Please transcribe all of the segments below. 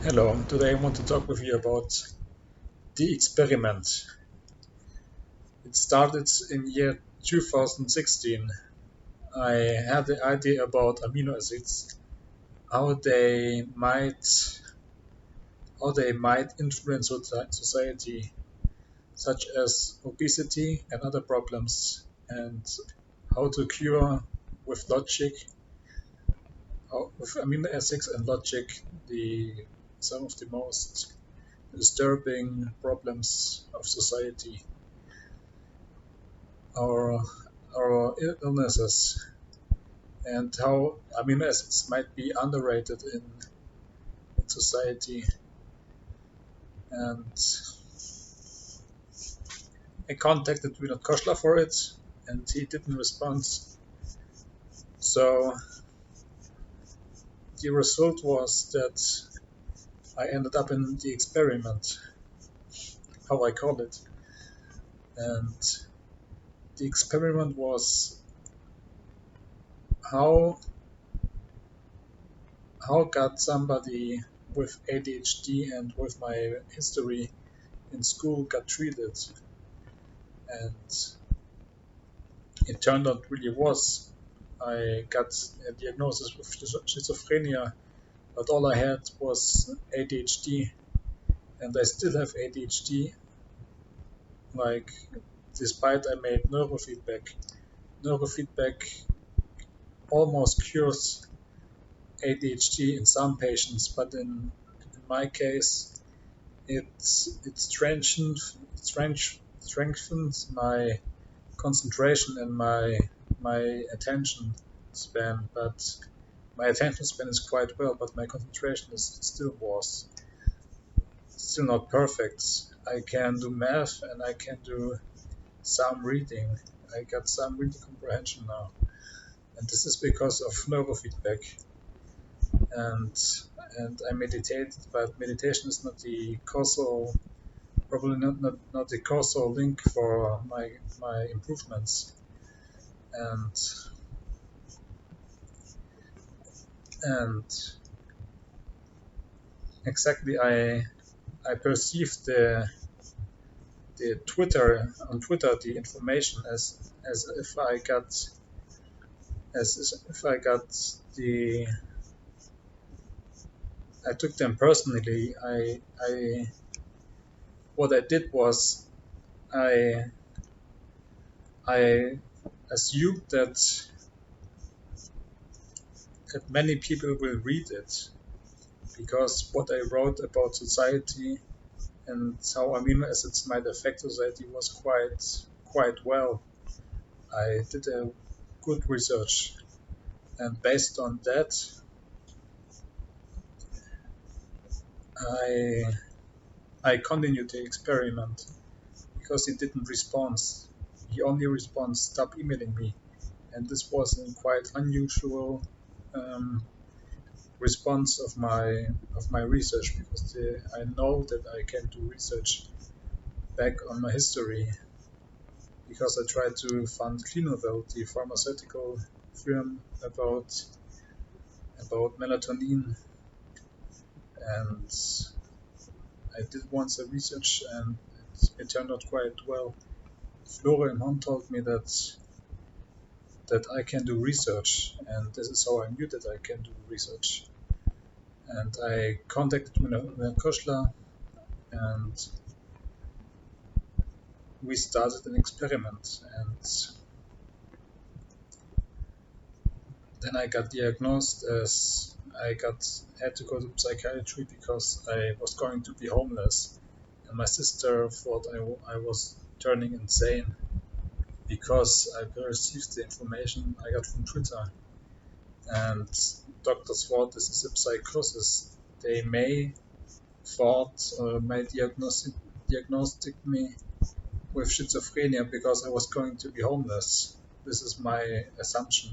Hello, today I want to talk with you about the experiment. It started in year 2016. I had the idea about amino acids, how they might how they might influence society, such as obesity and other problems, and how to cure with logic, with amino acids and logic, the some of the most disturbing problems of society. our our illnesses and how amino acids might be underrated in society. And I contacted Vinod Koshla for it, and he didn't respond. So the result was that I ended up in the experiment, how I call it. And the experiment was how how got somebody with ADHD and with my history in school got treated. And it turned out really was. I got a diagnosis with schizophrenia, but all I had was ADHD, and I still have ADHD. Like, despite I made neurofeedback, neurofeedback almost cures ADHD in some patients, but in my case, it strengthens my concentration and my attention span, but my attention span is quite well, but my concentration is still worse, still not perfect. I can do math and I can do some reading. I got some reading comprehension now, and this is because of neurofeedback. And and I meditate, but meditation is not the causal, probably not the causal link for my improvements. And and exactly, I perceive the Twitter on Twitter the information as if I got as if I got the I took them personally. I What I did was I I assumed that many people will read it because what I wrote about society and how amino acids might affect society was quite well. I did a good research, and based on that, I I continued the experiment because he didn't respond. He only responds, "Stop emailing me," and this was a quite unusual um, response of my research because I know that I can do research back on my history because I tried to fund Clinovel, the pharmaceutical firm about melatonin, and I did once a research and it turned out quite well. Florian Hahn told me that I can do research, and this is how I knew that I can do research. And I contacted Vinod Koshla, and we started an experiment. And then I got diagnosed as I got had to go to psychiatry because I was going to be homeless, and my sister thought I was turning insane because I received the information I got from Twitter. And doctors thought this is a psychosis. They may diagnostic me with schizophrenia because I was going to be homeless. This is my assumption,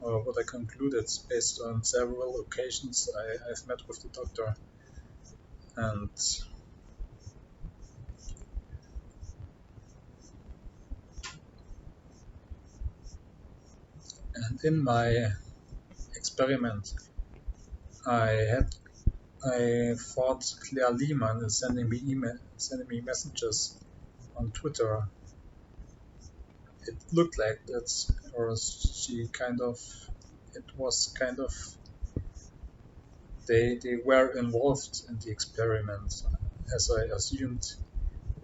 or what I concluded based on several occasions I've met with the doctor. And in my experiment, I had I thought Claire Lehman is sending me messages on Twitter. It looked like that, or she kind of, it was kind of, they were involved in the experiment, as I assumed,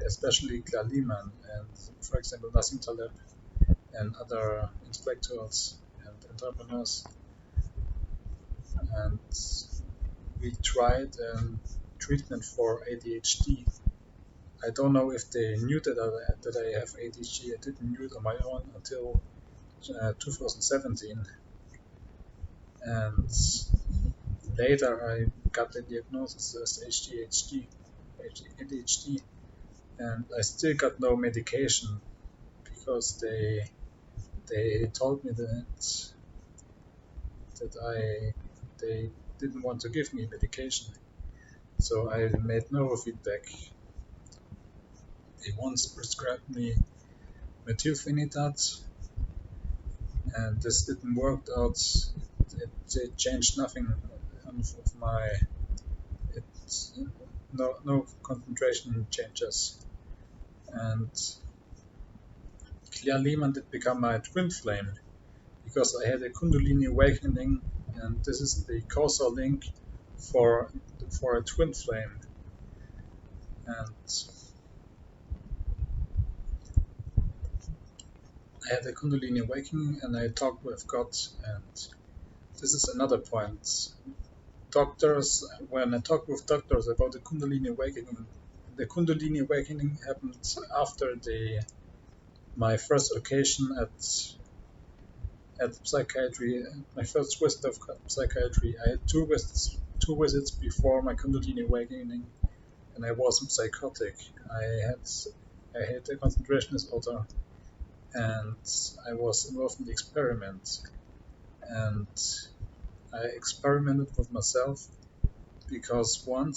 especially Claire Lehman and, for example, Nassim Taleb and other intellectuals and entrepreneurs. And we tried a treatment for ADHD. I don't know if they knew that I have ADHD. I didn't knew it on my own until 2017. And later I got the diagnosis as ADHD, and I still got no medication because they told me that they didn't want to give me medication. So I made no feedback. They once prescribed me methylphenidat, and this didn't work out. It changed nothing of my. It's no concentration changes, and Claire Lehman did become my twin flame because I had a Kundalini awakening, and this is the causal link for a twin flame. And I had a Kundalini awakening, and I talked with God. And this is another point. Doctors, when I talk with doctors about the Kundalini awakening happened after my first occasion at psychiatry, my first visit of psychiatry. I had two visits before my Kundalini awakening, and I was psychotic. I had a concentration disorder, and I was involved in the experiment. And I experimented with myself because when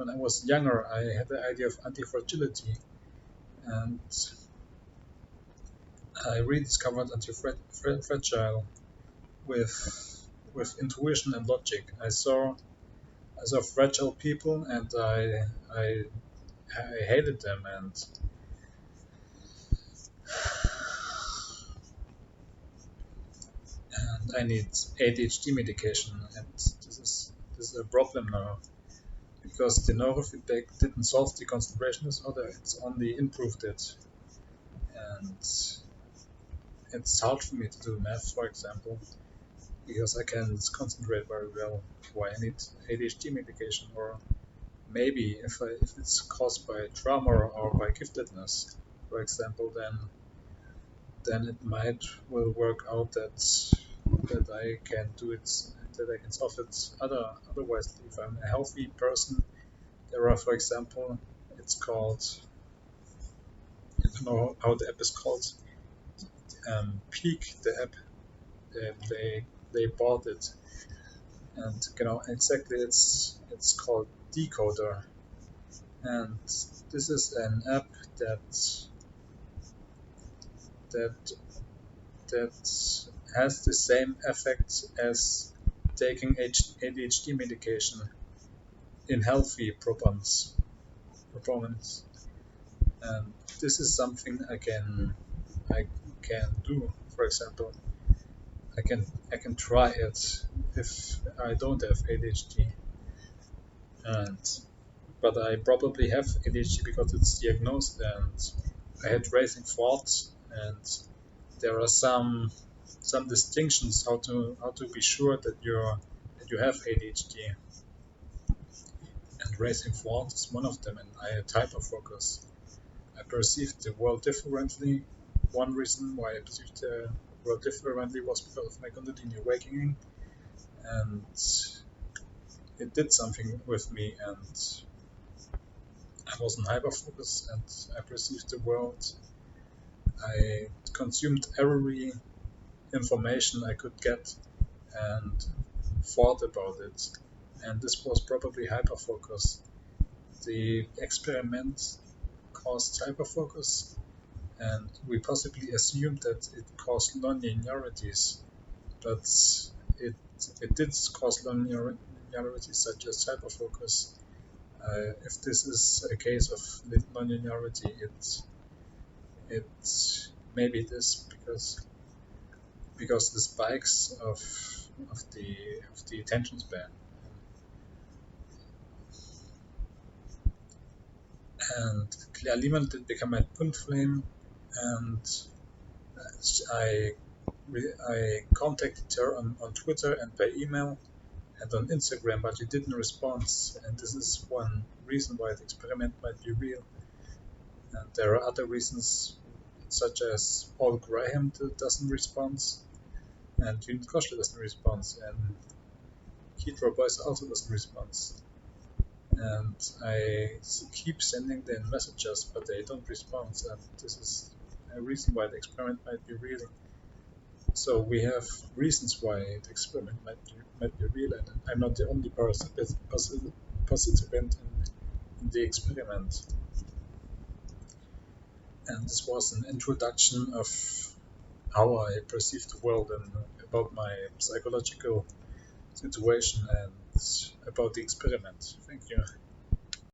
I was younger, I had the idea of anti-fragility, and I rediscovered anti-fragile with intuition and logic. I saw fragile people, and I hated them, and I need ADHD medication, and this is a problem now because the neurofeedback didn't solve the concentration disorder; it's only improved it, and it's hard for me to do math, for example, because I can't concentrate very well. Why I need ADHD medication, or maybe if it's caused by trauma or by giftedness, for example, then it might will work out that I can do it, that I can solve it otherwise. If I'm a healthy person, there are, for example, it's called, I don't know how the app is called, Peak, the app. They bought it, and exactly it's called Decoder, and this is an app that that has the same effect as taking ADHD medication in healthy proponents. And this is something I can do. For example, I can try it if I don't have ADHD, and but I probably have ADHD because it's diagnosed, and I had racing thoughts, and there are some distinctions how to be sure that you have ADHD, and racing thoughts is one of them, and I had hyperfocus. I perceived the world differently. One reason why I perceived the world differently was because of my Kundalini awakening, and it did something with me, and I was in hyperfocus, and I perceived the world. I consumed every information I could get and thought about it, and this was probably hyperfocus. The experiment caused hyperfocus, and we possibly assumed that it caused nonlinearities, but it did cause nonlinearities such as hyperfocus. If this is a case of nonlinearity, it's maybe this because the spikes of the attention span, and Claire Lehmann did become my twin flame, and I I contacted her on Twitter and by email and on Instagram, but she didn't respond. And this is one reason why the experiment might be real. And there are other reasons, such as Paul Graham doesn't respond, and Judith Koschler doesn't respond, and Keith Boyce also doesn't respond. And I keep sending them messages, but they don't respond. And this is a reason why the experiment might be real. So we have reasons why the experiment might be real, and I'm not the only participant in the experiment. And this was an introduction of how I perceive the world and about my psychological situation and about the experiment. Thank you.